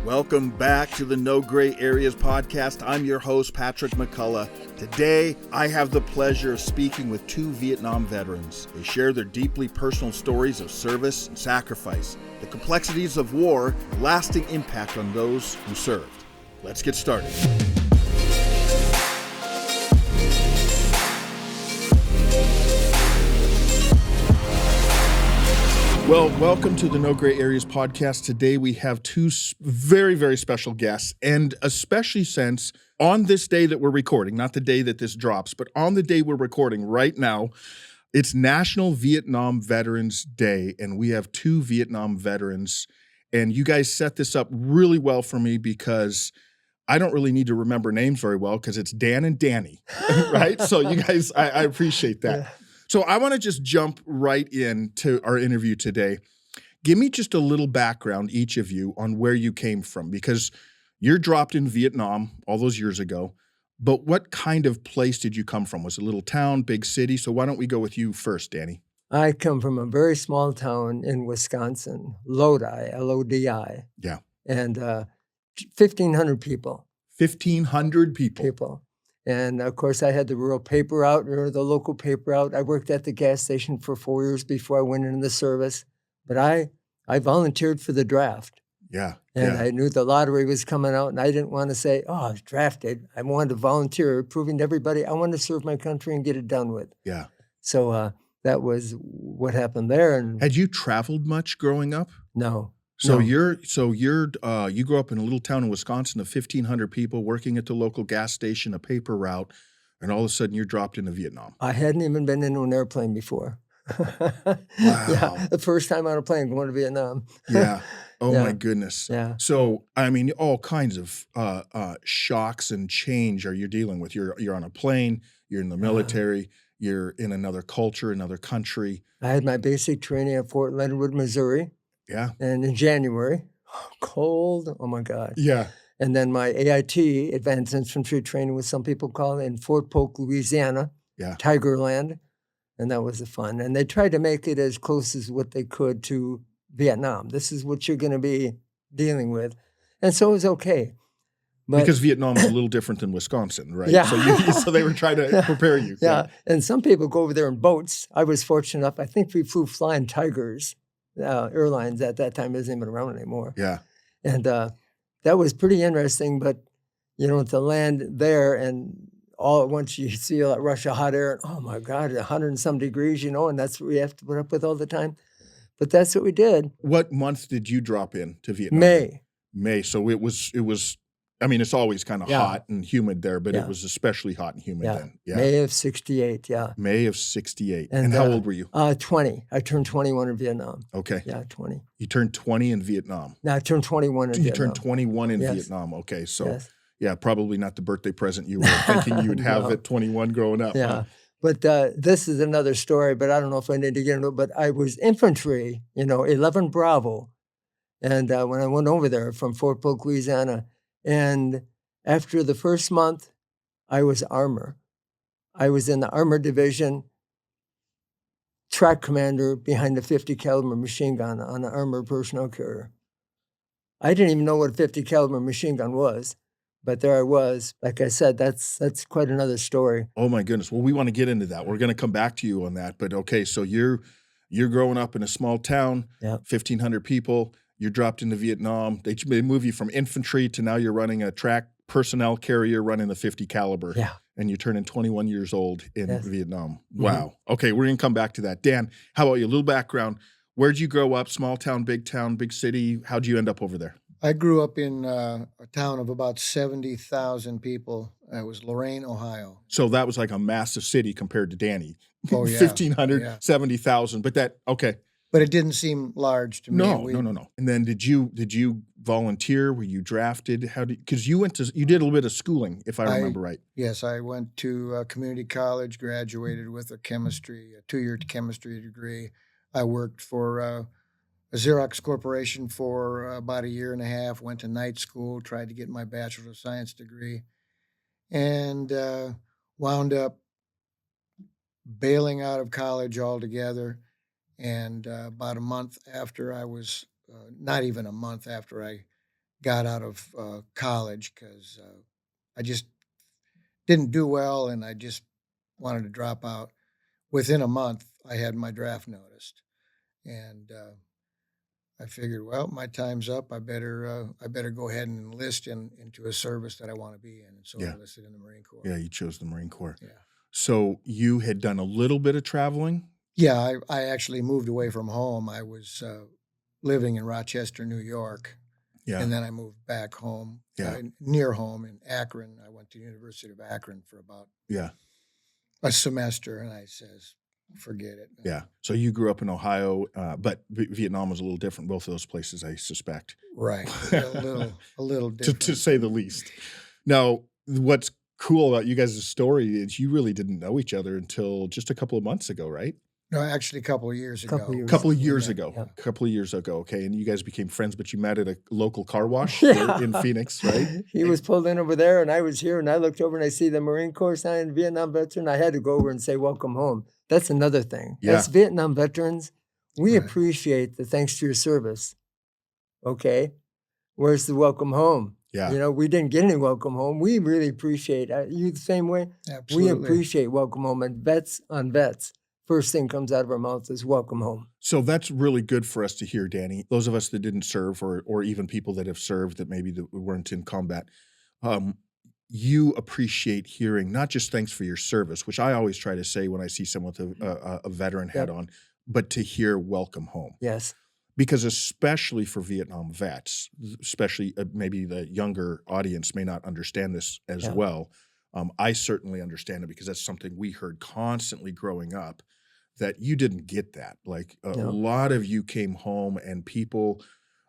Welcome back to the No Gray Areas podcast. I'm your host, Patrick McCalla. Today, I have the pleasure of speaking with two Vietnam veterans. They share their deeply personal stories of service and sacrifice, the complexities of war, and lasting impact on those who served. Let's get started. Well, welcome to the No Gray Areas podcast. Today we have two very, very special guests, and especially since on this day that we're recording, not the day that this drops, but on the day we're recording right now, it's National Vietnam Veterans Day, and we have two Vietnam veterans, and you guys set this up really well for me because I don't really need to remember names very well because it's Dan and Danny, right? So you guys, I appreciate that. Yeah. So I want to just jump right into our interview today. Give me just a little background, each of you, on where you came from, because you're dropped in Vietnam all those years ago, but what kind of place did you come from? Was it a little town, big city? So why don't we go with you first, Danny? I come from a very small town in Wisconsin, Lodi, L-O-D-I. Yeah. And 1,500 people. 1,500 people. And, of course, I had the rural paper out, or the local paper out. I worked at the gas station for 4 years before I went into the service. But I volunteered for the draft. Yeah. And I knew the lottery was coming out, and I didn't want to say, I was drafted. I wanted to volunteer, proving to everybody I wanted to serve my country and get it done with. Yeah. So that was what happened there. And had you traveled much growing up? No. So no. you grew up in a little town in Wisconsin of 1,500 people working at the local gas station, a paper route, and all of a sudden you're dropped into Vietnam. I hadn't even been into an airplane before. Wow. Yeah, the first time on a plane going to Vietnam. Yeah. Oh yeah. my goodness. Yeah. So I mean, all kinds of shocks and change are you dealing with? You're on a plane. You're in the military. You're in another culture, another country. I had my basic training at Fort Leonard Wood, Missouri. Yeah. And in January, cold, oh my God. Yeah. And then my AIT, Advanced Infantry Training, what some people call it, in Fort Polk, Louisiana, Tigerland. And that was the fun. And they tried to make it as close as what they could to Vietnam. This is what you're going to be dealing with. And so it was okay. But, because Vietnam is a little different than Wisconsin, right? Yeah. So they were trying to prepare you. Yeah. And some people go over there in boats. I was fortunate enough. I think we flew Flying Tigers. Airlines at that time isn't even around anymore. Yeah. And that was pretty interesting, but, to land there and all at once you see that rush of hot air, and oh my God, 100 and some degrees, and that's what we have to put up with all the time. But that's what we did. What month did you drop in to Vietnam? May. So it was, I mean, it's always kind of hot and humid there, but it was especially hot and humid then. Yeah. May of 68, May of 68. And how old were you? 20. I turned 21 in Vietnam. Okay. Yeah, 20. You turned 20 in Vietnam. No, I turned 21 in Vietnam. You turned 21 in Vietnam. Okay, so probably not the birthday present you were thinking you would have at 21 growing up. Yeah. Huh? But this is another story, but I don't know if I need to get into it. But I was infantry, 11 Bravo. And when I went over there from Fort Polk, Louisiana, and after the first month, I was armor. I was in the armor division, track commander behind a 50 caliber machine gun on an armored personnel carrier. I didn't even know what a 50 caliber machine gun was, but there I was. Like I said, that's quite another story. Oh my goodness. Well, we want to get into that. We're going to come back to you on that. But okay, so you're growing up in a small town, 1,500 people. You're dropped into Vietnam. They move you from infantry to now you're running a track personnel carrier running the 50 caliber. Yeah. And you're turning 21 years old in Vietnam. Wow. Mm-hmm. Okay, we're going to come back to that. Dan, how about you? A little background. Where'd you grow up? Small town, big city? How'd you end up over there? I grew up in a town of about 70,000 people. It was Lorain, Ohio. So that was like a massive city compared to Danny. Oh, yeah. 1,500, 70,000. But But it didn't seem large to me. No. And then did you volunteer? Were you drafted? Because you did a little bit of schooling, if I remember right. Yes, I went to community college, graduated with a 2-year chemistry degree. I worked for a Xerox Corporation for about a year and a half, went to night school, tried to get my Bachelor of Science degree, and wound up bailing out of college altogether. And about a month after I was, not even a month after I got out of college because I just didn't do well, and I just wanted to drop out. Within a month, I had my draft noticed, and I figured, well, my time's up. I better go ahead and enlist into a service that I want to be in. And so I Yeah. enlisted in the Marine Corps. Yeah, you chose the Marine Corps. Yeah. So you had done a little bit of traveling? Yeah, I actually moved away from home. I was living in Rochester, New York, Yeah. and then I moved back home, Yeah. near home in Akron. I went to the University of Akron for about Yeah. a semester, and I says, forget it. Yeah. So you grew up in Ohio, but Vietnam was a little different. Both of those places, I suspect. Right. A little different. to say the least. Now, what's cool about you guys' story is you really didn't know each other until just a couple of months ago, right? No, actually, a couple of years ago. Couple of years Yeah, ago. yeah. A couple of years ago. Okay. And you guys became friends, but you met at a local car wash Yeah. in Phoenix, right? He was pulled in over there, and I was here, and I looked over and I see the Marine Corps sign, Vietnam veteran. I had to go over and say, welcome home. That's another thing. Yeah. As Vietnam veterans, we Right. appreciate the thanks to your service. Okay? Where's the welcome home? Yeah. You know, we didn't get any welcome home. We really appreciate you the same way. Absolutely. We appreciate welcome home, and vets on vets. First thing comes out of our mouth is welcome home. So that's really good for us to hear, Danny. Those of us that didn't serve, or even people that have served that maybe that weren't in combat, you appreciate hearing not just thanks for your service, which I always try to say when I see someone with a veteran hat on, but to hear welcome home. Yes. Because especially for Vietnam vets, especially maybe the younger audience may not understand this as well. I certainly understand it because that's something we heard constantly growing up, that you didn't get that. Like a lot of you came home and people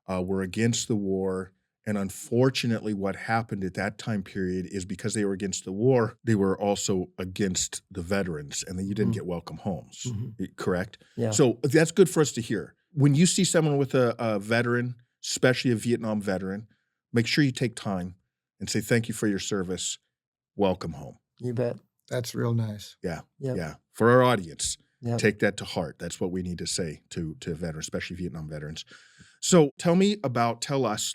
were against the war. And unfortunately, what happened at that time period is because they were against the war, they were also against the veterans, and then you didn't get welcome homes, correct? Yeah. So that's good for us to hear. When you see someone with a veteran, especially a Vietnam veteran, make sure you take time and say, thank you for your service. Welcome home. You bet. That's real nice. Yeah. Yep. Yeah. For our audience, Yep. take that to heart. That's what we need to say to veterans, especially Vietnam veterans. So tell us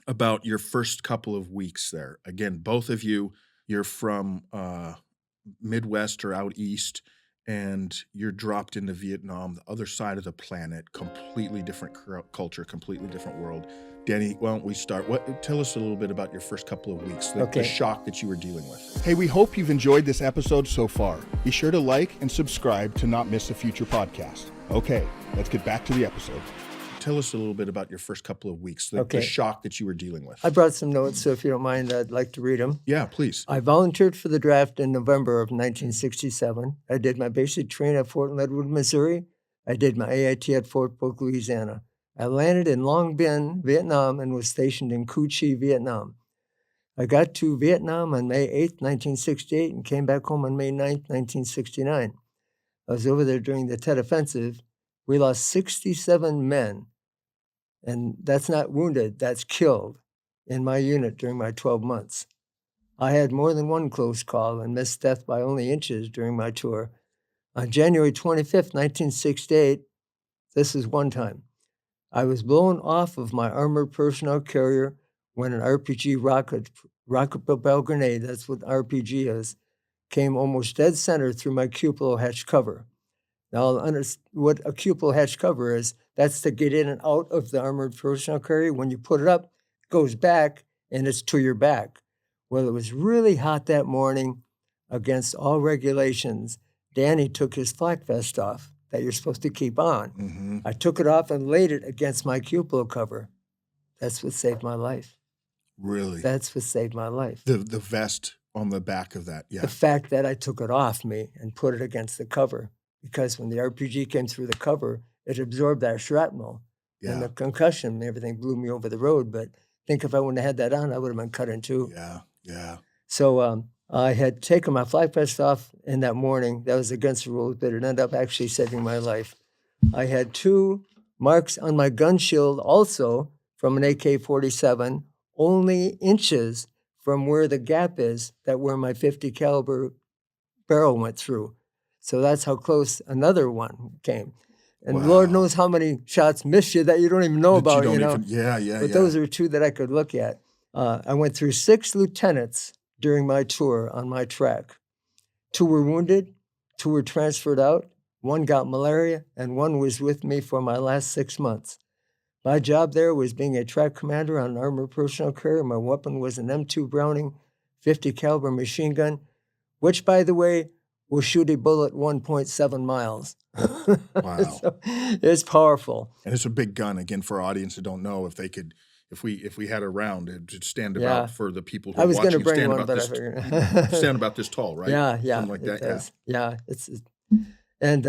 about your first couple of weeks there. Again, both of you, you're from Midwest or out east, and you're dropped into Vietnam, the other side of the planet, completely different culture, completely different world. Danny, why don't we start? Tell us a little bit about your first couple of weeks, the shock that you were dealing with. Hey, we hope you've enjoyed this episode so far. Be sure to like and subscribe to not miss a future podcast. Okay, let's get back to the episode. Tell us a little bit about your first couple of weeks, the shock that you were dealing with. I brought some notes, so if you don't mind, I'd like to read them. Yeah, please. I volunteered for the draft in November of 1967. I did my basic training at Fort Leadwood, Missouri. I did my AIT at Fort Polk, Louisiana. I landed in Long Binh, Vietnam, and was stationed in Cu Chi, Vietnam. I got to Vietnam on May 8th, 1968, and came back home on May 9th, 1969. I was over there during the Tet Offensive. We lost 67 men, and that's not wounded, that's killed, in my unit during my 12 months. I had more than one close call and missed death by only inches during my tour. On January 25th, 1968, this is one time, I was blown off of my armored personnel carrier when an RPG rocket-propelled grenade, that's what RPG is, came almost dead center through my cupola hatch cover. Now, what a cupola hatch cover is, that's to get in and out of the armored personnel carrier. When you put it up, it goes back, and it's to your back. Well, it was really hot that morning. Against all regulations, Danny took his flak vest off that you're supposed to keep on. Mm-hmm. I took it off and laid it against my cupola cover. That's what saved my life. Really? That's what saved my life. The vest on the back of that, yeah. The fact that I took it off me and put it against the cover, because when the RPG came through the cover, it absorbed that shrapnel. Yeah. And the concussion and everything blew me over the road. But I think if I wouldn't have had that on, I would have been cut in two. Yeah, yeah. So I had taken my flak vest off in that morning. That was against the rules, but it ended up actually saving my life. I had 2 marks on my gun shield also from an AK-47, only inches from where the gap is that where my .50 caliber barrel went through. So that's how close another one came. And Lord Wow. knows how many shots missed you that you don't even know That about, don't you know. even, yeah. But those are two that I could look at. I went through 6 lieutenants during my tour on my track. 2 were wounded, 2 were transferred out, 1 got malaria, and 1 was with me for my last 6 months. My job there was being a track commander on armored personnel carrier. My weapon was an M2 Browning 50 caliber machine gun, which, by the way, will shoot a bullet 1.7 miles. Wow. So, it's powerful. And it's a big gun. Again, for our audience that don't know, if we had a round, it'd stand Yeah. about, for the people who I are was going to watching, bring stand one, about but I this, figured. stand about this tall, right? Yeah, Something like it that. does. Yeah, and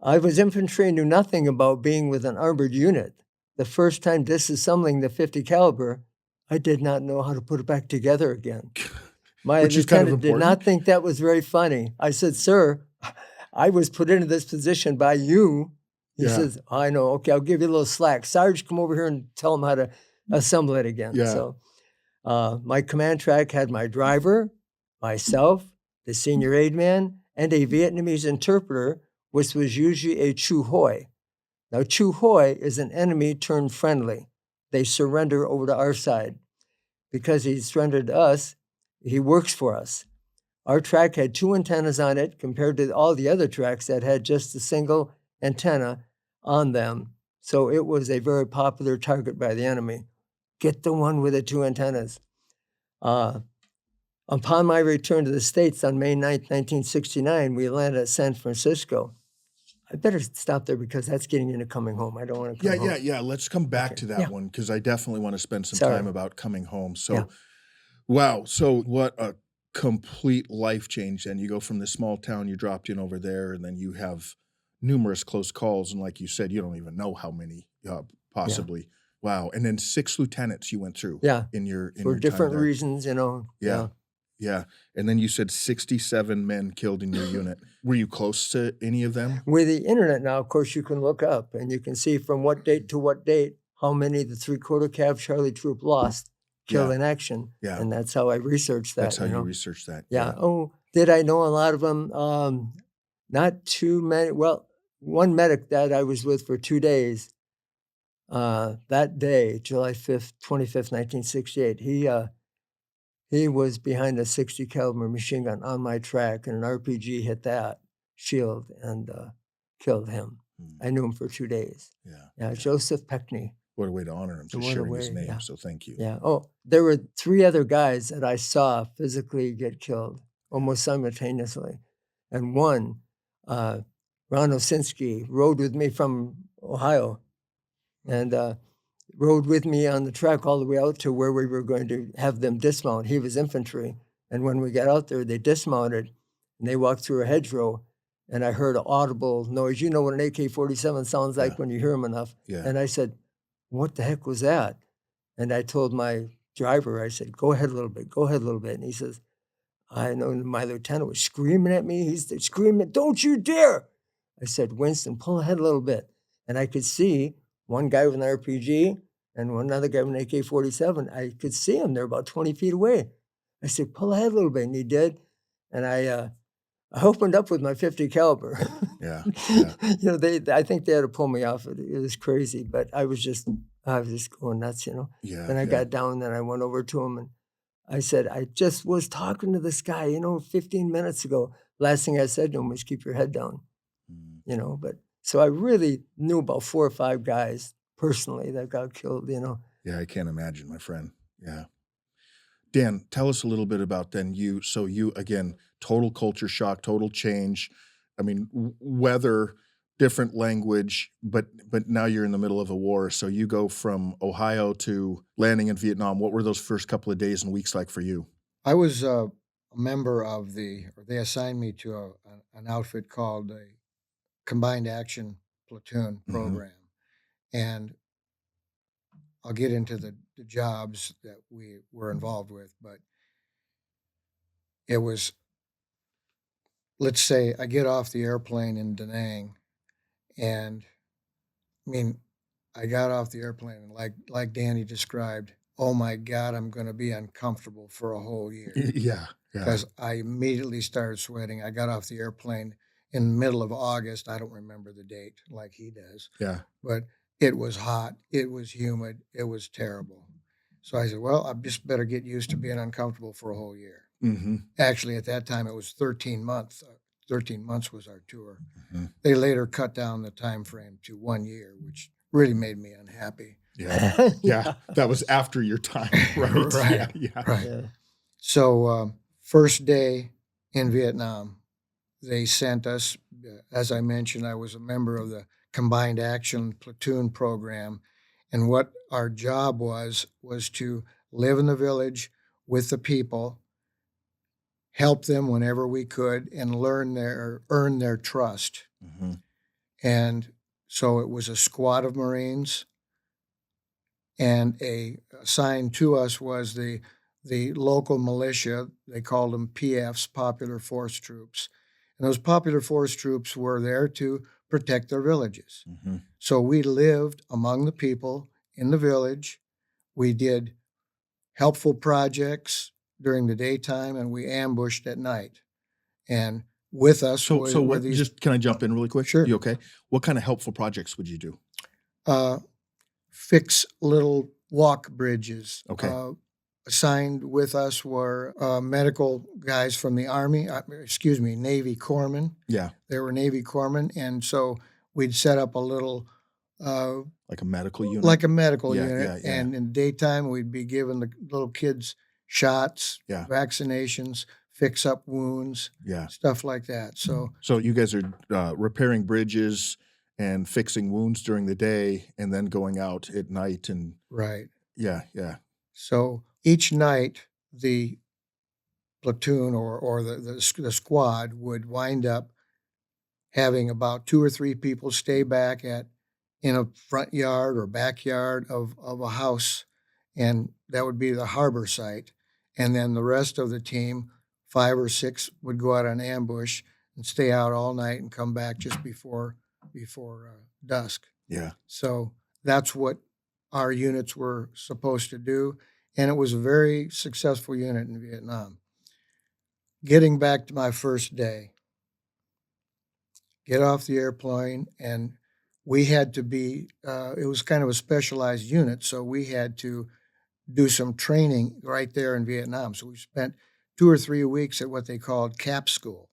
I was infantry, knew nothing about being with an armored unit. The first time disassembling the 50 caliber, I did not know how to put it back together again. My Which is kind of lieutenant did important. not think that was very funny. I said, "Sir, I was put into this position by you." He Yeah. says, "I know. Okay, I'll give you a little slack. Sarge, come over here and tell him how to assemble it again." Yeah. So my command track had my driver, myself, the senior aide man, and a Vietnamese interpreter, which was usually a Chu Hoi. Now, Chu Hoi is an enemy turned friendly. They surrender over to our side. Because he surrendered to us, he works for us. Our track had 2 antennas on it compared to all the other tracks that had just a single antenna on them. So it was a very popular target by the enemy. Get the one with the 2 antennas. Upon my return to the States on May 9th, 1969, we landed at San Francisco. I better stop there because that's getting into coming home. I don't want to come home. Yeah. Let's come back Okay. to that Yeah. one, because I definitely want to spend some Sorry. time about coming home. So, Yeah. wow. So what a complete life change. And you go from this small town, you dropped in over there, and then you have numerous close calls. And like you said, you don't even know how many, possibly. Wow. And then 6 lieutenants you went through. Yeah. In your For different time there. reasons, you know. Yeah. And then you said 67 men killed in your unit. Were you close to any of them? With the internet now, of course, you can look up and you can see from what date to what date how many the 3/4 Cav Charlie Troop lost, killed in action. Yeah. And that's how I researched that. That's how you know? research that. Yeah. Oh, did I know a lot of them? Not too many. Well, one medic that I was with for 2 days, that day, July 5th, 25th, 1968, he was behind a 60 caliber machine gun on my track, and an RPG hit that shield and killed him. I knew him for 2 days. Yeah, Joseph Peckney. What a way to honor him, just What a sharing his way, name. yeah. So thank you. Yeah. Oh, there were 3 other guys that I saw physically get killed almost simultaneously. And one, Ron Osinski, rode with me from Ohio and rode with me on the track all the way out to where we were going to have them dismount. He was infantry. And when we got out there, they dismounted and they walked through a hedgerow. And I heard an audible noise. You know what an AK-47 sounds like when you hear them enough. Yeah. And I said, "What the heck was that?" And I told my driver, I said, "Go ahead a little bit, go ahead a little bit." And he says, I know my lieutenant was screaming at me. He's screaming, "Don't you dare." I said, "Winston, pull ahead a little bit." And I could see one guy with an RPG and one other guy with an AK-47. I could see him. They're about 20 feet away. I said, "Pull ahead a little bit." And he did. And I opened up with my 50 caliber. Yeah. You know, I think they had to pull me off. It was crazy, but I was just going nuts, you know. Yeah. Then I got down, and I went over to him, and I said, "I just was talking to this guy, you know, 15 minutes ago. Last thing I said to him was keep your head down, you know." But so I really knew about 4 or 5 guys personally that got killed, you know. Yeah, I can't imagine, my friend. Yeah. Dan, tell us a little bit about then you. So you, again, total culture shock, total change. I mean, weather, different language, but now you're in the middle of a war. So you go from Ohio to landing in Vietnam. What were those first couple of days and weeks like for you? I was a member of they assigned me to an outfit called a Combined Action Platoon program. And I'll get into the jobs that we were involved with, but it was, let's say I get off the airplane in Da Nang, and I mean, I got off the airplane and like Danny described, oh my God, I'm going to be uncomfortable for a whole year. Yeah. Because I immediately started sweating. I got off the airplane in the middle of August. I don't remember the date like he does. Yeah. But it was hot. It was humid. It was terrible. So I said, well, I just better get used to being uncomfortable for a whole year. Mm-hmm. Actually, at that time, it was 13 months. 13 months was our tour. Mm-hmm. They later cut down the time frame to 1 year, which really made me unhappy. Yeah. Yeah. That was after your time, right? Right. Yeah. Yeah. Right. Yeah. So first day in Vietnam, they sent us, as I mentioned, I was a member of the Combined Action Platoon program. And what our job was to live in the village with the people, help them whenever we could, and earn their trust. Mm-hmm. And so it was a squad of Marines, and assigned to us was the local militia. They called them PFs, Popular Force Troops. And those Popular Force Troops were there to protect their villages. Mm-hmm. So we lived among the people in the village. We did helpful projects during the daytime, and we ambushed at night. And with us So were what, these. just can I jump in really quick? Sure. You okay? What kind of helpful projects would you do? Fix little walk bridges. Okay. Assigned with us were medical guys from the Army, Navy corpsmen. Yeah. There were Navy corpsmen, and so we'd set up a little Like a medical unit? like a medical Yeah, unit, yeah. and in daytime we'd be giving the little kids shots, Yeah. vaccinations, fix up wounds, Yeah. stuff like that. So you guys are repairing bridges and fixing wounds during the day and then going out at night and right. yeah, yeah. So each night the platoon or the squad would wind up having about 2 or 3 people stay back in a front yard or backyard of a house, and that would be the harbor site. And then the rest of the team, 5 or 6, would go out on ambush and stay out all night and come back just before dusk. Yeah. So that's what our units were supposed to do, and it was a very successful unit in Vietnam. Getting back to my first day, get off the airplane, and we had to be, it was kind of a specialized unit, so we had to do some training right there in Vietnam. So we spent 2 or 3 weeks at what they called CAP school.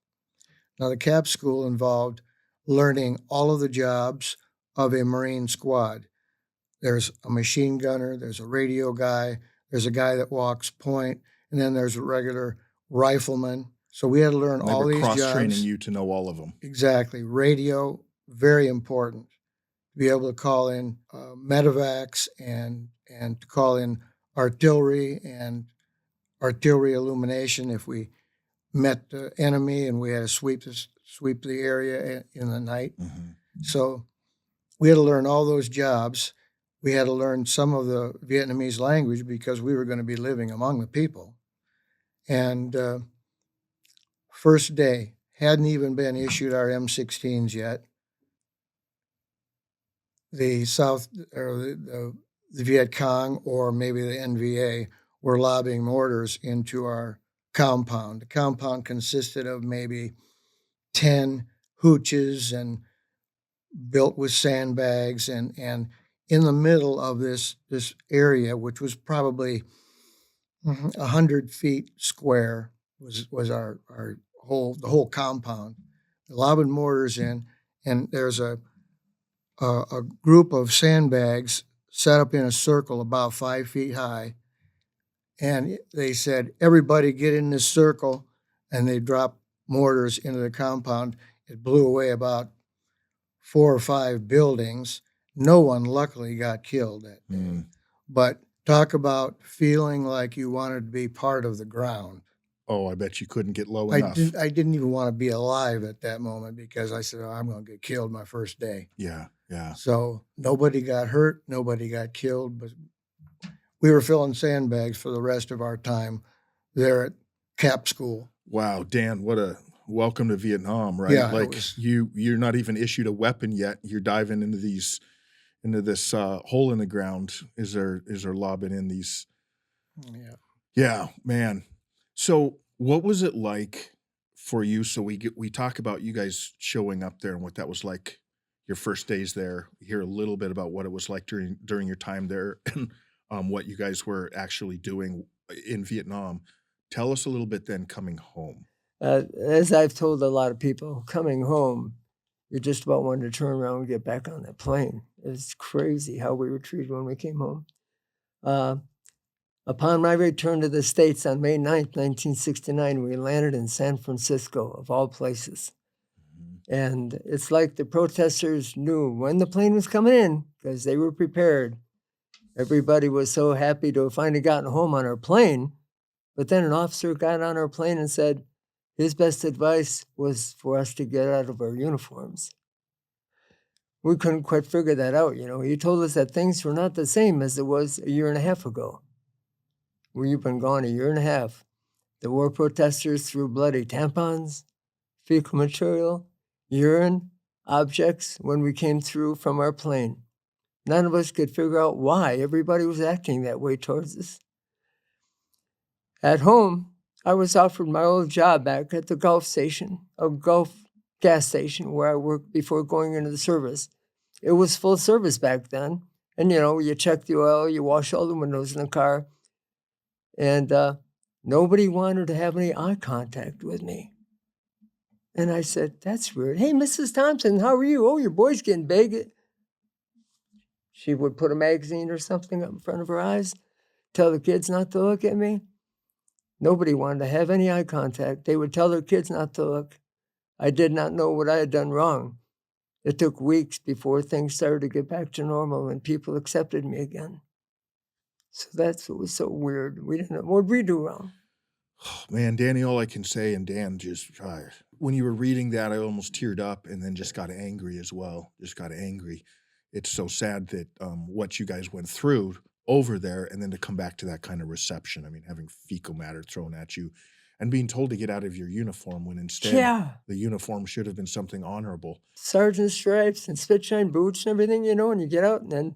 Now, the CAP school involved learning all of the jobs of a Marine squad. There's a machine gunner, there's a radio guy, there's a guy that walks point, and then there's a regular rifleman. So we had to learn all these jobs. Cross-training you to know all of them. Exactly. Radio, very important. To be able to call in medevacs and to call in artillery and artillery illumination if we met the enemy and we had to sweep the area in the night. Mm-hmm. So we had to learn all those jobs. We had to learn some of the Vietnamese language because we were going to be living among the people. And first day, hadn't even been issued our M16s yet. The Viet Cong or maybe the NVA were lobbing mortars into our compound. The compound consisted of maybe 10 hooches and built with sandbags, and in the middle of this area, which was probably 100 feet square, was our the whole compound. Lobbing mortars in, and there's a group of sandbags set up in a circle about 5 feet high, and they said, "Everybody get in this circle," and they dropped mortars into the compound. It blew away about 4 or 5 buildings. No one, luckily, got killed that day. But talk about feeling like you wanted to be part of the ground. Oh, I bet you couldn't get low enough. I didn't even want to be alive at that moment because I said, "Oh, I'm going to get killed my first day." Yeah, yeah. So nobody got hurt, nobody got killed, but we were filling sandbags for the rest of our time there at CAP school. Wow, Dan, what a welcome to Vietnam, right? Yeah, like you're not even issued a weapon yet. You're diving into this hole in the ground. Is there lobbing in these? Yeah. Yeah, man. So what was it like for you. So we talk about you guys showing up there and what that was like, your first days there. We hear a little bit about what it was like during your time there, and what you guys were actually doing in Vietnam. Tell us a little bit then coming home. As I've told a lot of people, coming home, you just about wanted to turn around and get back on that plane. It's crazy how we were treated when we came home. Uh, Upon my return to the States on May 9th, 1969, we landed in San Francisco, of all places. Mhm. And it's like the protesters knew when the plane was coming in because they were prepared. Everybody was so happy to have finally gotten home on our plane. But then an officer got on our plane and said his best advice was for us to get out of our uniforms. We couldn't quite figure that out, you know. He told us that things were not the same as it was a year and a half ago. We've been gone a year and a half. The war protesters threw bloody tampons, fecal material, urine, objects when we came through from our plane. None of us could figure out why everybody was acting that way towards us. At home, I was offered my old job back at the Gulf station, a Gulf gas station where I worked before going into the service. It was full service back then. And, you know, you check the oil, you wash all the windows in the car. And nobody wanted to have any eye contact with me. And I said, that's weird. Hey, Mrs. Thompson, how are you? Oh, your boy's getting big. She would put a magazine or something up in front of her eyes, tell the kids not to look at me. Nobody wanted to have any eye contact. They would tell their kids not to look. I did not know what I had done wrong. It took weeks before things started to get back to normal and people accepted me again. So that's what was so weird. We didn't know. What did we do wrong? Oh, man, Danny, all I can say, and Dan just, when you were reading that, I almost teared up and then just got angry as well. Just got angry. It's so sad that what you guys went through over there and then to come back to that kind of reception. I mean, having fecal matter thrown at you and being told to get out of your uniform when instead Yeah. the uniform should have been something honorable. Sergeant stripes and spit shine boots and everything, you know, and you get out and then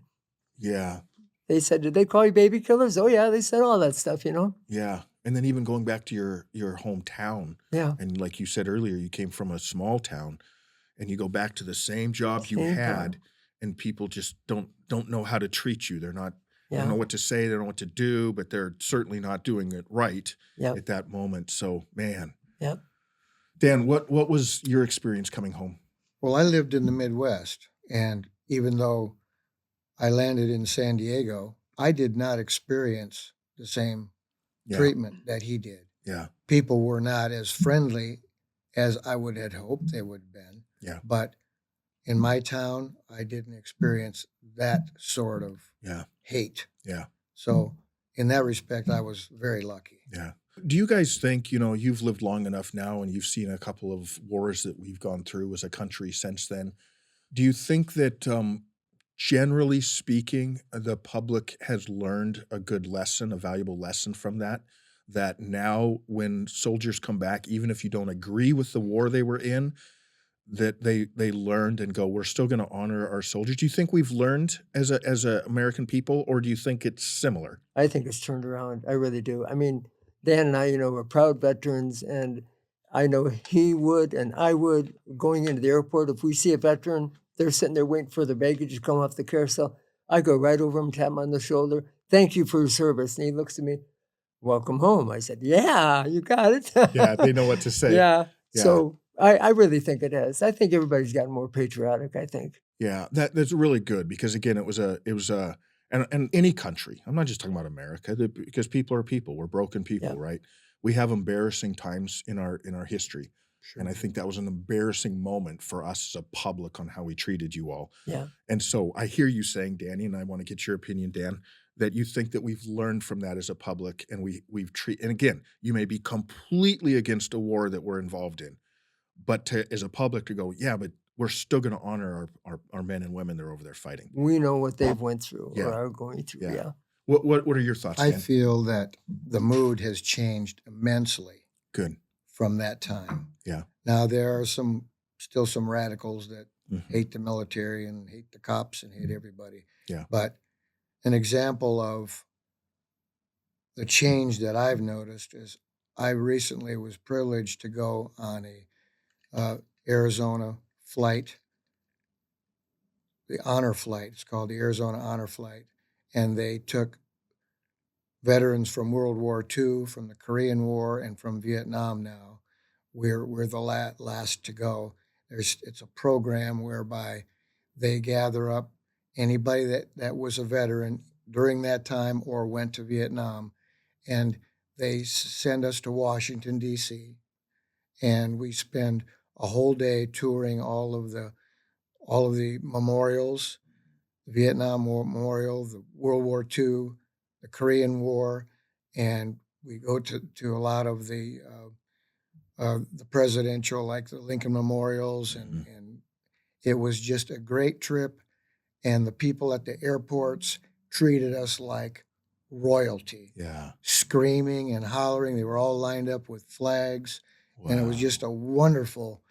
Yeah. they said, did they call you baby killers? Oh, yeah, they said all that stuff, you know? Yeah. And then even going back to your hometown. Yeah. And like you said earlier, you came from a small town and you go back to the same job you Same had town. and people just don't know how to treat you. They don't Yeah. know what to say, they don't know what to do, but they're certainly not doing it right Yep. at that moment. So, man. Yep. Dan, what was your experience coming home? Well, I lived in the Midwest, and even though I landed in San Diego, I did not experience the same Yeah. treatment that he did. Yeah. People were not as friendly as I would have hoped they would have been. Yeah. But in my town, I didn't experience that sort of Yeah. hate. Yeah. So in that respect, I was very lucky. Yeah. Do you guys think, you've lived long enough now and you've seen a couple of wars that we've gone through as a country since then. Do you think that generally speaking, the public has learned a good lesson, a valuable lesson from that? That now when soldiers come back, even if you don't agree with the war they were in, that they learned and go, we're still going to honor our soldiers. Do you think we've learned as a American people, or do you think it's similar? I think it's turned around. I really do. I mean, Dan and I, you know, we're proud veterans, and I know he would and I would going into the airport. If we see a veteran, they're sitting there waiting for their baggage to come off the carousel. I go right over him, tap him on the shoulder. Thank you for your service. And he looks at me, welcome home. I said, yeah, you got it. Yeah, they know what to say. Yeah. Yeah. So I really think it has. I think everybody's gotten more patriotic, I think. Yeah, that's really good because again, it was and any country. I'm not just talking about America because people are people. We're broken people, Yeah. right? We have embarrassing times in our history, Sure. and I think that was an embarrassing moment for us as a public on how we treated you all. Yeah. And so I hear you saying, Danny, and I want to get your opinion, Dan, that you think that we've learned from that as a public, and we've treated. And again, you may be completely against a war that we're involved in, but as a public to go, yeah, but we're still going to honor our men and women that are over there fighting. We know what they've went through or Yeah. are going through. Yeah. Yeah. What are your thoughts, I Dan? feel that the mood has changed immensely Good. from that time. Yeah. Now there are still some radicals that Mhm. hate the military and hate the cops and hate everybody. Yeah. But an example of the change that I've noticed is I recently was privileged to go on a Arizona flight, the honor flight. It's called the Arizona Honor Flight, and they took veterans from World War II, from the Korean War, and from Vietnam. Now we're the last to go. It's a program whereby they gather up anybody that was a veteran during that time or went to Vietnam, and they send us to Washington, D.C., and we spend a whole day touring all of the memorials, the Vietnam War Memorial, the World War II, the Korean War, and we go to a lot of the presidential, like the Lincoln Memorials, and it was just a great trip. And the people at the airports treated us like royalty, Yeah. screaming and hollering. They were all lined up with flags, and it was Wow. just a wonderful,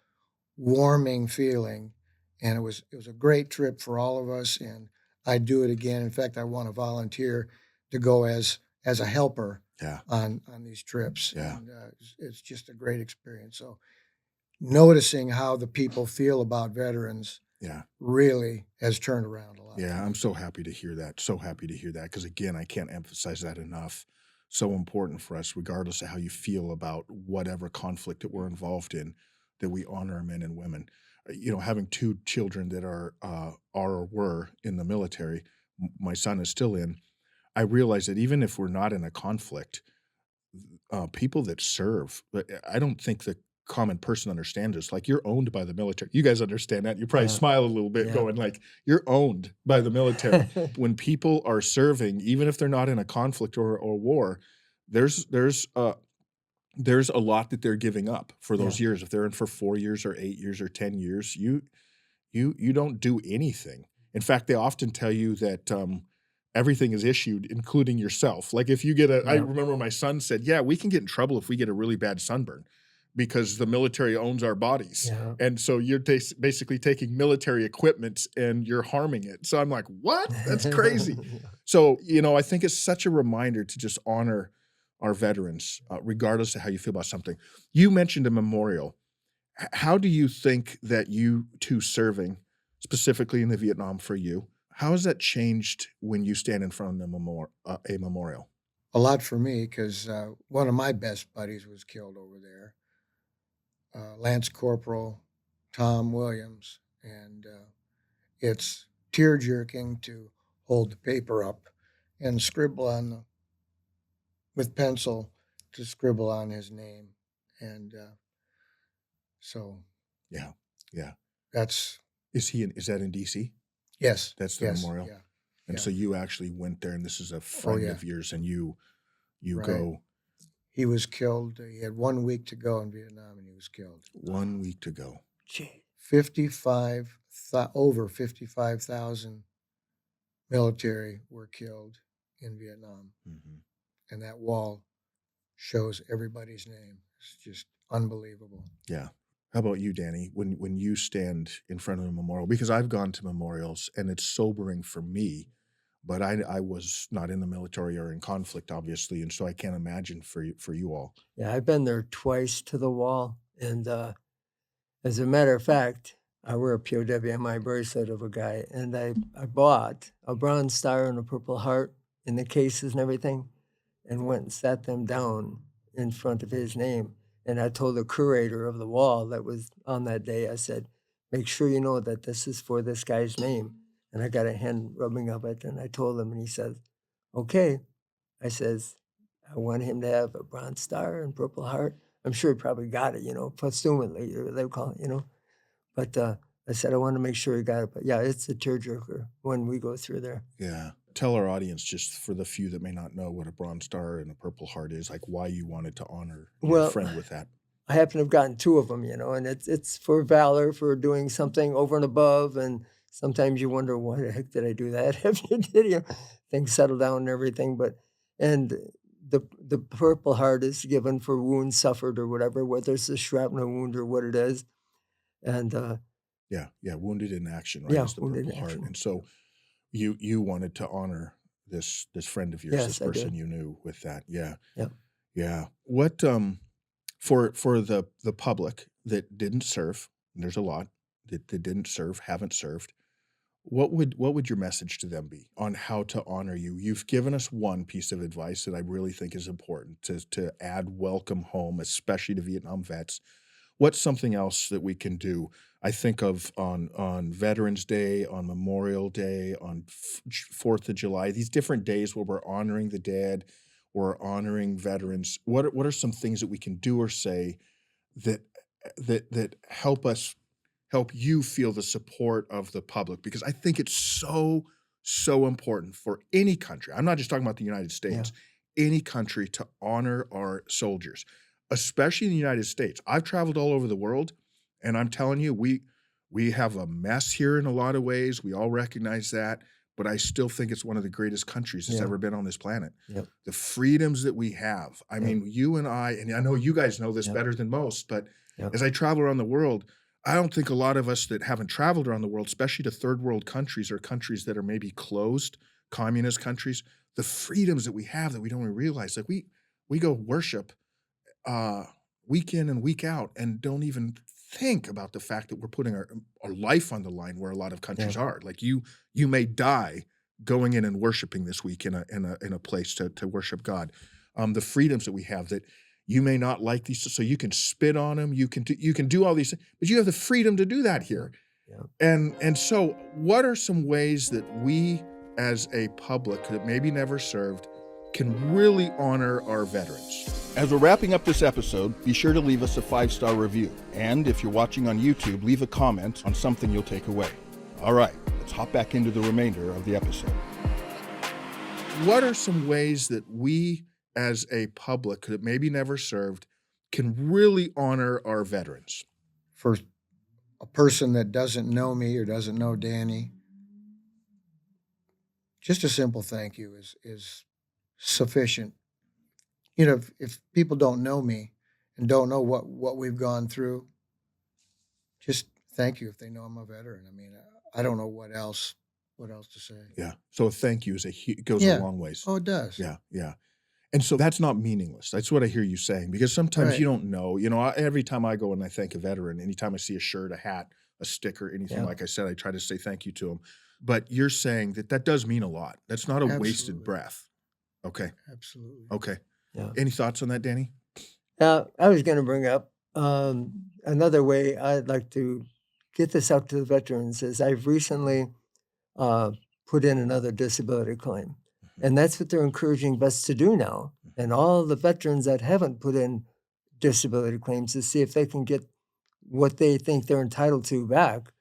warming feeling. And it was a great trip for all of us. And I'd do it again. In fact, I want to volunteer to go as a helper Yeah. on these trips. Yeah. And it's just a great experience. So noticing how the people feel about veterans Yeah. really has turned around a lot. Yeah, I'm so happy to hear that. So happy to hear that. Because again, I can't emphasize that enough. So important for us, regardless of how you feel about whatever conflict that we're involved in, that we honor our men and women. Having two children that are or were in the military, my son is still in. I realize that even if we're not in a conflict, people that serve, I don't think the common person understands this. Like, you're owned by the military. You guys understand that. You probably Yeah. smile a little bit Yeah. going like, you're owned by the military. When people are serving, even if they're not in a conflict or war, there's a lot that they're giving up for those years. If they're in for 4 years or 8 years or 10 years, you don't do anything. In fact, they often tell you that everything is issued, including yourself. Like, if you get I Yeah. remember my son said, yeah, we can get in trouble if we get a really bad sunburn because the military owns our bodies. Yeah. And so you're basically taking military equipment and you're harming it. So I'm like, what? That's crazy. So, I think it's such a reminder to just honor our veterans, regardless of how you feel about something. You mentioned a memorial. How do you think that you two serving, specifically in the Vietnam for you, how has that changed when you stand in front of a memorial? A lot for me because one of my best buddies was killed over there, Lance Corporal Tom Williams, and it's tear jerking to hold the paper up and scribble with pencil to scribble on his name, and so Yeah, yeah. that's Is that in DC? yes, That's the yes, memorial? yeah, And yeah. so you actually went there, and this is a Oh friend yeah, of yours, and you right. go He was killed. He had 1 week to go in Vietnam, and he was killed. 1 week to go. Gee. Over 55,000 military were killed in Vietnam, Mhm. and that wall shows everybody's name. It's just unbelievable. Yeah. How about you, Danny? When you stand in front of a memorial, because I've gone to memorials and it's sobering for me, but I was not in the military or in conflict, obviously, and so I can't imagine for you all. Yeah, I've been there twice to the wall, and as a matter of fact, I wear a POW-MIA bracelet of a guy, and I bought a bronze star and a purple heart in the cases and everything, and went and sat them down in front of his name. And I told the curator of the wall that was on that day, I said, make sure you know that this is for this guy's name. And I got a hand rubbing of it, and I told him, and he says, okay. I says, I want him to have a bronze star and purple heart. I'm sure he probably got it, posthumously, or they call it. But I said, I want to make sure he got it. But yeah, it's a tearjerker when we go through there. Yeah. Tell our audience, just for the few that may not know, what a bronze star and a purple heart is, like why you wanted to honor your Well, friend with that. I happen to have gotten 2 of them, and it's for valor, for doing something over and above. And sometimes you wonder, why the heck did I do that? If you did, things settle down and everything. And the Purple Heart is given for wounds suffered or whatever, whether it's a shrapnel wound or what it is. And Yeah, wounded in action, right? yeah, Is the wounded in Purple Heart, action. and so you wanted to honor this friend of yours, this Yes, I person did. you knew with that. Yeah, Yep. Yeah. What for the public that didn't serve, and there's a lot that didn't serve, haven't served, what would your message to them be on how to honor you? You've given us one piece of advice that I really think is important to add welcome home, especially to Vietnam vets. What's something else that we can do? I think of on Veterans Day, on Memorial Day, on 4th of July, these different days where we're honoring the dead, we're honoring veterans. What are some things that we can do or say that that help you feel the support of the public? Because I think it's so important for any country. I'm not just talking about the United Yeah. States, any country to honor our soldiers, especially in the United States. I've traveled all over the world, and I'm telling you, we have a mess here in a lot of ways. We all recognize that, but I still think it's one of the greatest countries that's Yeah. ever been on this planet. Yep. The freedoms that we have. I Yep. mean, you and I know you guys know this Yep. better than most, but Yep. as I travel around the world, I don't think a lot of us that haven't traveled around the world, especially to third world countries or countries that are maybe closed, communist countries, the freedoms that we have that we don't even realize. Like we go worship uh, week in and week out and don't even think about the fact that we're putting our life on the line where a lot of countries Yeah. are. Like you may die going in and worshiping this week in a place to worship God. The freedoms that we have that you may not like these, so you can spit on them, you can do all these things, but you have the freedom to do that here. Yeah. And so what are some ways that we as a public that maybe never served can really honor our veterans? As we're wrapping up this episode, be sure to leave us a 5-star review. And if you're watching on YouTube, leave a comment on something you'll take away. All right, let's hop back into the remainder of the episode. What are some ways that we as a public that maybe never served can really honor our veterans? For a person that doesn't know me or doesn't know Danny, just a simple thank you is sufficient. You know, if people don't know me and don't know what we've gone through, just thank you if they know I'm a veteran. I mean, I don't know what else to say. Yeah. So a thank you goes a Yeah. long ways. Oh, it does. Yeah, yeah. And so that's not meaningless. That's what I hear you saying, because sometimes Right. you don't know. You know, every time I go and I thank a veteran, anytime I see a shirt, a hat, a sticker, anything, Yeah. like I said, I try to say thank you to them. But you're saying that does mean a lot. That's not a wasted Absolutely. breath. Okay. Absolutely. Okay. Yeah. Any thoughts on that, Danny? I was going to bring up another way I'd like to get this out to the veterans is I've recently put in another disability claim. And that's what they're encouraging vets to do now. And all the veterans that haven't put in disability claims to see if they can get what they think they're entitled to back.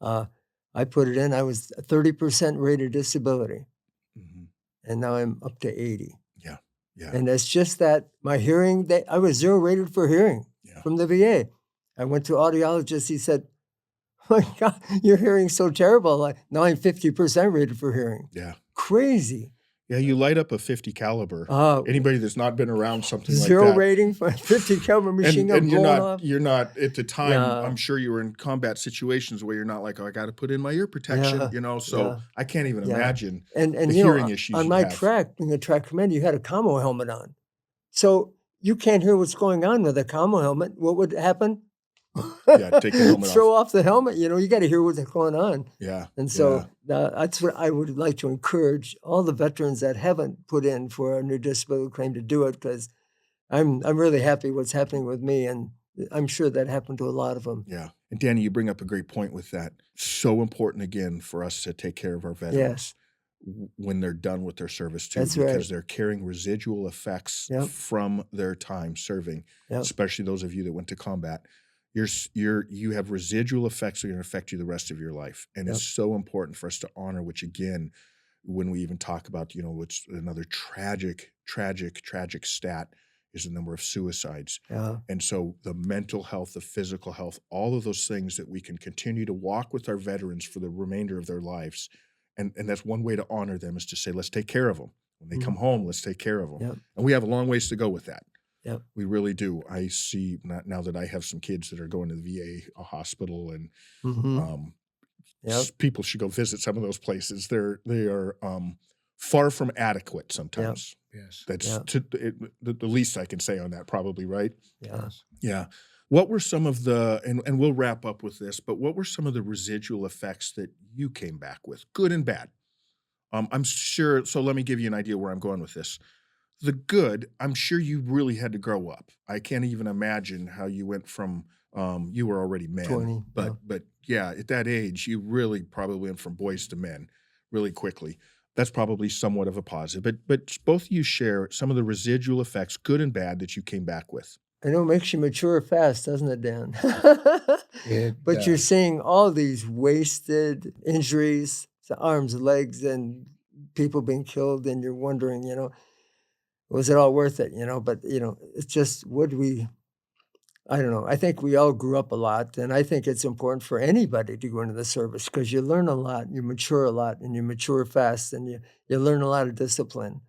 Mhm. I put it in. I was 30% rated disability, Mhm. and now I'm up to 80. Yeah. Yeah. And it's just that my hearing, I was 0 rated for hearing Yeah. from the VA. I went to audiologist. He said, "Oh my God, your hearing's so terrible. Now I'm 50% rated for hearing." Yeah. Crazy. Yeah. You light up a 50 caliber. Anybody that's not been around something like 0 that. rating for 50 caliber machine gun And blowing off. you're not at the time. Yeah. I'm sure you were in combat situations where you're not like, oh, I got to put in my ear protection, Yeah. you know. So Yeah. I can't even Yeah. imagine And the you know, hearing issues on you my have. track, being a track commander, you had a commo helmet on. So you can't hear what's going on with a commo helmet. What would happen? Yeah, take the helmet Throw off the helmet. You know, you got to hear what's going on. Yeah. And so that's what I would like to encourage all the veterans that haven't put in for a new disability claim to do it, because I'm really happy what's happening with me, and I'm sure that happened to a lot of them. Yeah. And Danny, you bring up a great point with that. So important again for us to take care of our veterans. Yes. When they're done with their service too, That's because right. they're carrying residual effects Yep. from their time serving, Yep. especially those of you that went to combat. You have residual effects that are going to affect you the rest of your life. And it's so important for us to honor, which again, when we even talk about, you know, what's another tragic stat is the number of suicides. Yeah. And so the mental health, the physical health, all of those things that we can continue to walk with our veterans for the remainder of their lives. And that's one way to honor them, is to say, let's take care of them. When they come home, let's take care of them. Yep. And we have a long ways to go with that. Yep. We really do. I see now that I have some kids that are going to the VA hospital, and Yep. people should go visit some of those places. They are far from adequate sometimes. Yes. That's Yeah. the least I can say on that, probably, right? Yeah. Yes. Yeah. What were some of the, and we'll wrap up with this, but what were some of the residual effects that you came back with, good and bad? I'm sure, so let me give you an idea where I'm going with this. The good, I'm sure you really had to grow up. I can't even imagine how you went from, you were already men, 20, yeah. but yeah, at that age, you really probably went from boys to men really quickly. That's probably somewhat of a positive, but both of you share some of the residual effects, good and bad, that you came back with. I know it makes you mature fast, doesn't it, Dan? It But you're does. seeing all these wasted injuries, the arms, legs, and people being killed, and you're wondering, was it all worth it? But it's just I don't know. I think we all grew up a lot, and I think it's important for anybody to go into the service because you learn a lot, you mature a lot, and you mature fast, and you learn a lot of discipline.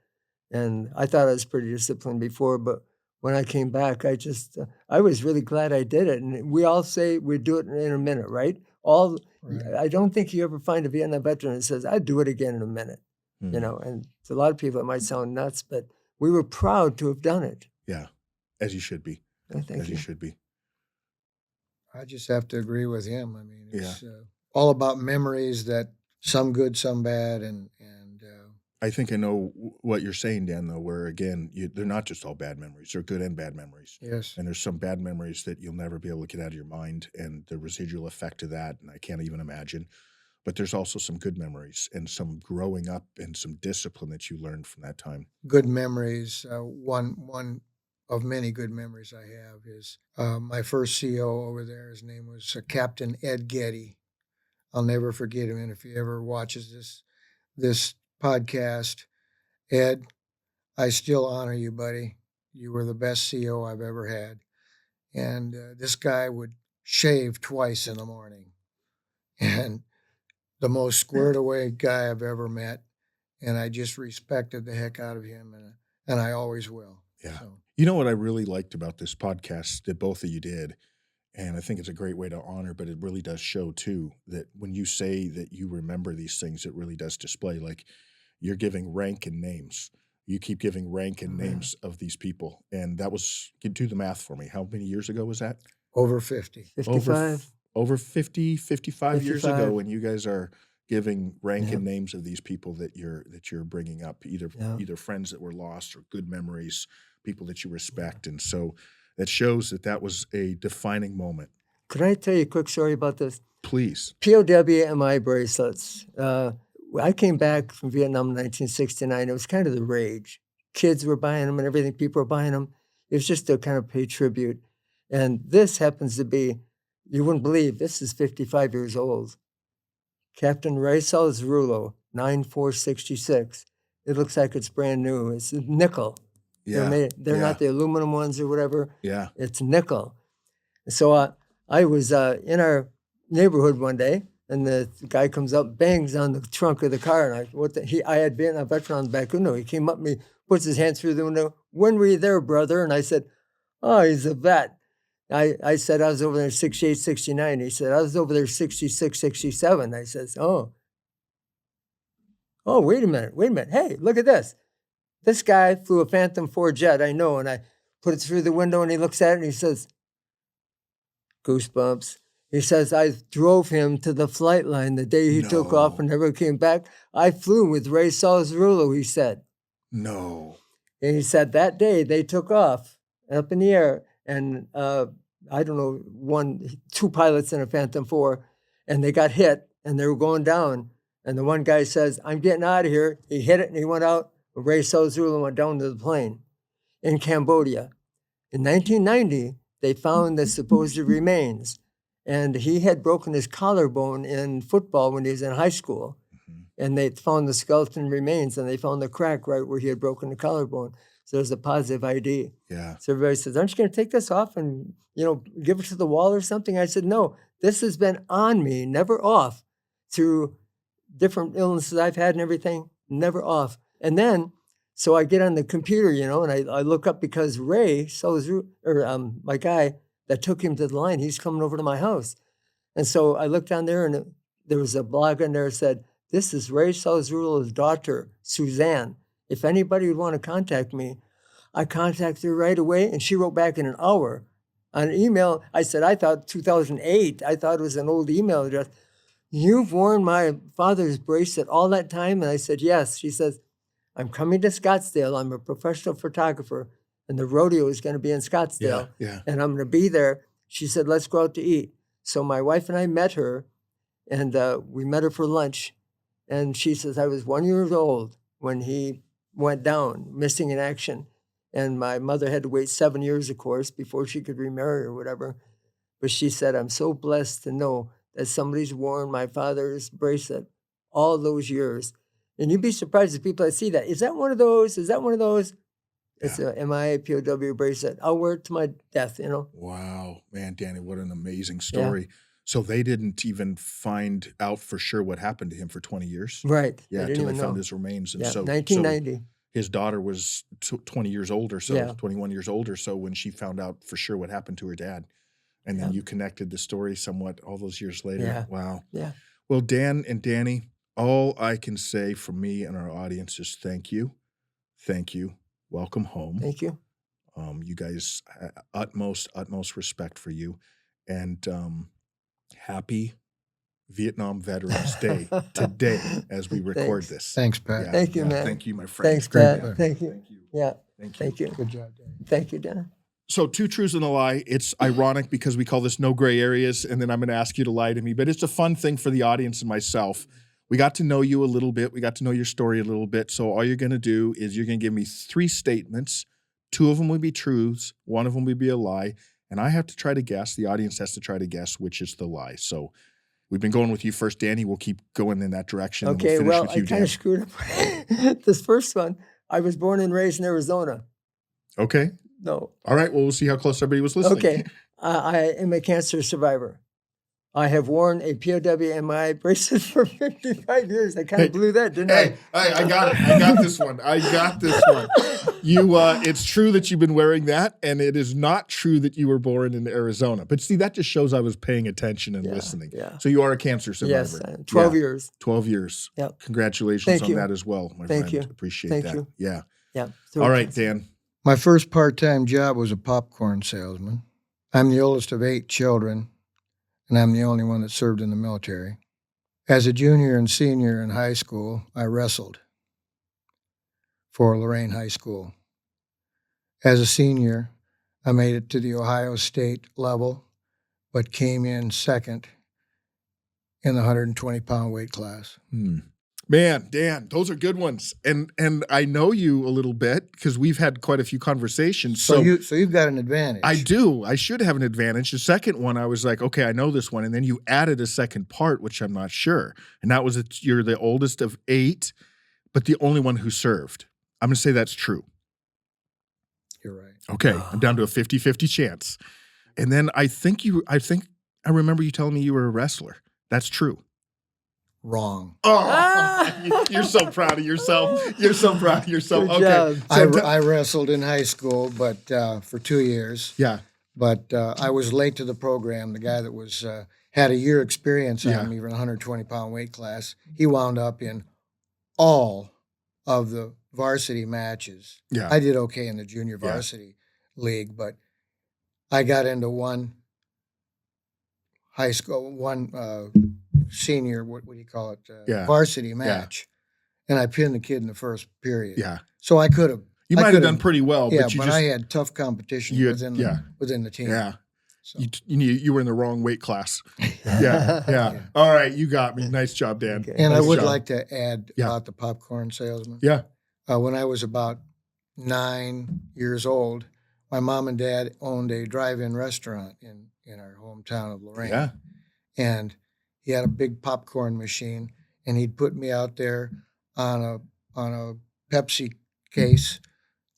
And I thought I was pretty disciplined before, but when I came back, I was really glad I did it. And we all say we'd do it in a minute, right? Right. I don't think you ever find a Vietnam veteran that says, I'd do it again in a minute, Mhm. and to a lot of people, it might sound nuts, but we were proud to have done it. Yeah, as you should be, Thank as you you. should be. I just have to agree with him. I mean, Yeah. it's all about memories that some good, some bad, and I think I know what you're saying, Dan, though, where again, they're not just all bad memories, they're good and bad memories. yes, And there's some bad memories that you'll never be able to get out of your mind and the residual effect of that, and I can't even imagine. But there's also some good memories and some growing up and some discipline that you learned from that time. good memories. One of many good memories I have is my first CO over there. His name was Captain Ed Getty. I'll never forget him. And if he ever watches this podcast, Ed, I still honor you, buddy. You were the best CO I've ever had. And this guy would shave twice in the morning, and the most squared away guy I've ever met. And I just respected the heck out of him, and I always will. Yeah. So You know what I really liked about this podcast that both of you did, and I think it's a great way to honor, but it really does show too that when you say that you remember these things, it really does display like you're giving rank and names. You keep giving rank and Yeah. names of these people. And that was, do the math for me. How many years ago was that? over 50. Over 55. over 50, 55 years ago, 55. when you guys are giving rank Yeah. and names of these people that you're bringing up, Yeah. either friends that were lost or good memories, people that you respect. And so it shows that that was a defining moment. Could I tell you a quick story about this? Please. POW-MIA bracelets. I came back from Vietnam in 1969. It was kind of the rage. Kids were buying them and everything. People were buying them. It was just to kind of pay tribute. And this happens to be, you wouldn't believe, this is 55 years old. Captain Raisal Rulo, 9466. It looks like it's brand new. It's nickel. Yeah. They're Yeah. not the aluminum ones or whatever. Yeah. It's nickel. So I was in our neighborhood one day, and the guy comes up, bangs on the trunk of the car, and I had been a veteran on the back window. He came up to me, puts his hand through the window. When were you there, brother? And I said, oh, he's a vet. I said, I was over there 68, 69. He said, I was over there 66, 67. I says, oh, wait a minute. Hey, look at this. This guy flew a Phantom 4 jet, I know, and I put it through the window, and he looks at it, and he says, goosebumps. He says, I drove him to the flight line the day he took off No. and never came back. I flew with Ray Salzrulo, he said. No. And he said that day they took off up in the air, and I don't know, two pilots in a Phantom 4, and they got hit, and they were going down. And the one guy says, I'm getting out of here. He hit it, and he went out. Ray Salzrulo went down to the plane in Cambodia. In 1990, they found the supposed remains, and he had broken his collarbone in football when he was in high school. Mhm. And they found the skeleton remains, and they found the crack right where he had broken the collarbone. So there's a positive ID. Yeah. So everybody says, aren't you going to take this off and, give it to the wall or something? I said, no, this has been on me, never off, through different illnesses I've had and everything, never off. And then, so I get on the computer, and I look up because Ray, my guy that took him to the line, he's coming over to my house. And so I looked on there, and there was a blog on there that said, this is Ray Salzarula's daughter, Suzanne. If anybody would want to contact me, I contacted her right away, and she wrote back in an hour on an email. I said, I thought 2008. I thought it was an old email address. You've worn my father's bracelet all that time? And I said, yes. She says, I'm coming to Scottsdale. I'm a professional photographer, and the rodeo is going to be in Scottsdale, and I'm going to be there. She said, let's go out to eat. So my wife and I met her, and we met her for lunch. And she says, I was 1 year old when he went down, missing in action. And my mother had to wait 7 years, of course, before she could remarry or whatever. But she said, I'm so blessed to know that somebody's worn my father's bracelet all those years. And you'd be surprised at people that see that. Is that one of those? Is that one of those? It's a MIA POW bracelet. I'll wear it to my death, you know? Wow. Man, Danny, what an amazing story. Yeah. So they didn't even find out for sure what happened to him for 20 years? Right. Yeah, until they found his remains. And so 1990. So his daughter was 20 years old or so, 21 years old or so when she found out for sure what happened to her dad. And then you connected the story somewhat all those years later. Yeah. Wow. Yeah. Well, Dan and Danny, all I can say from me and our audience is thank you. Thank you. Welcome home. Thank you. You guys, utmost respect for you. And happy Vietnam Veterans Day today as we record this. Thanks, Pat. Yeah, thank you, man. Thank you, my friend. Thanks, Pat. Thank you. Thank you. Yeah. Thank you. Good job, Dan. Thank you, Dan. So 2 truths and a lie. It's ironic because we call this no gray areas, and then I'm going to ask you to lie to me. But it's a fun thing for the audience and myself. We got to know you a little bit. We got to know your story a little bit. So all you're going to do is you're going to give me 3 statements. 2 of them would be truths. 1 of them would be a lie. And I have to try to guess. The audience has to try to guess which is the lie. So we've been going with you first, Danny. We'll keep going in that direction. Okay, we'll finish with you, I kind of screwed up. This first one, I was born and raised in Arizona. Okay. No. All right. Well, we'll see how close everybody was listening. Okay. I am a cancer survivor. I have worn a POW-MIA bracelet for 55 years. I kind of blew that, didn't I? I got it. I got this one. I got this one. It's true that you've been wearing that, and it is not true that you were born in Arizona. But see, that just shows I was paying attention and listening. Yeah. So you are a cancer survivor. Yes, 12 years. 12 years. Yep. Congratulations on that as well, my friend. You. Appreciate Thank that. you. Yeah. Yeah. All right, Dan. My first part-time job was a popcorn salesman. I'm the oldest of 8 children, and I'm the only one that served in the military. As a junior and senior in high school, I wrestled for Lorain High School. As a senior, I made it to the Ohio State level, but came in second in the 120-pound weight class. Man, Dan, those are good ones. And I know you a little bit because we've had quite a few conversations. So you've got an advantage. I do. I should have an advantage. The second one, I was like, okay, I know this one. And then you added a second part, which I'm not sure. And that was that you're the oldest of 8, but the only one who served. I'm going to say that's true. You're right. Okay. I'm down to a 50-50 chance. And then I I remember you telling me you were a wrestler. That's true. Wrong. Oh, you're so proud of yourself. You're so proud of yourself. Good Okay. job. So I wrestled in high school, but for 2 years. Yeah. But I was late to the program. The guy that was had a year experience on me in 120-pound weight class, he wound up in all of the varsity matches. Yeah. I did okay in the junior varsity league, but I got into one senior, what do you call it? Varsity match. And I pinned the kid in the first period. Yeah. So I could have. You might have done pretty well, Yeah, but I had tough competition within the team. Yeah. So. You were in the wrong weight class. Yeah. All right, you got me. Nice job, Dan. Okay. And nice I would job. like to add about the popcorn salesman. Yeah. When I was about 9 years old, my mom and dad owned a drive-in restaurant in our hometown of Lorain. Yeah. And he had a big popcorn machine, and he'd put me out there on a Pepsi case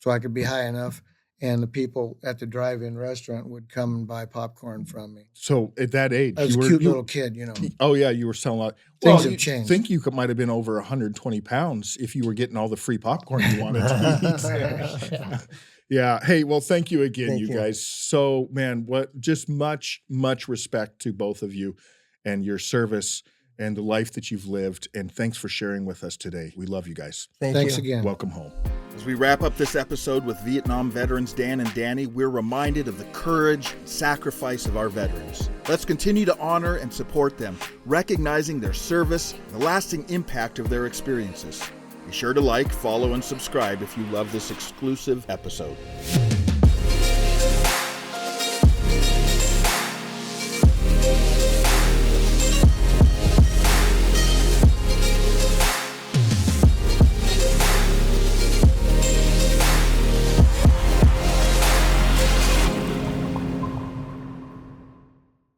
so I could be high enough, and the people at the drive-in restaurant would come and buy popcorn from me. So at that age, I was a cute little kid, you know. Oh yeah, you were selling a lot. Things have changed. I think you might have been over 120 pounds if you were getting all the free popcorn you wanted to eat. Yeah. Hey, well, thank you again, you guys. So, man, just much respect to both of you and your service and the life that you've lived. And thanks for sharing with us today. We love you guys. Thanks again. Welcome home. As we wrap up this episode with Vietnam veterans Dan and Danny, we're reminded of the courage and sacrifice of our veterans. Let's continue to honor and support them, recognizing their service and the lasting impact of their experiences. Be sure to like, follow, and subscribe if you love this exclusive episode.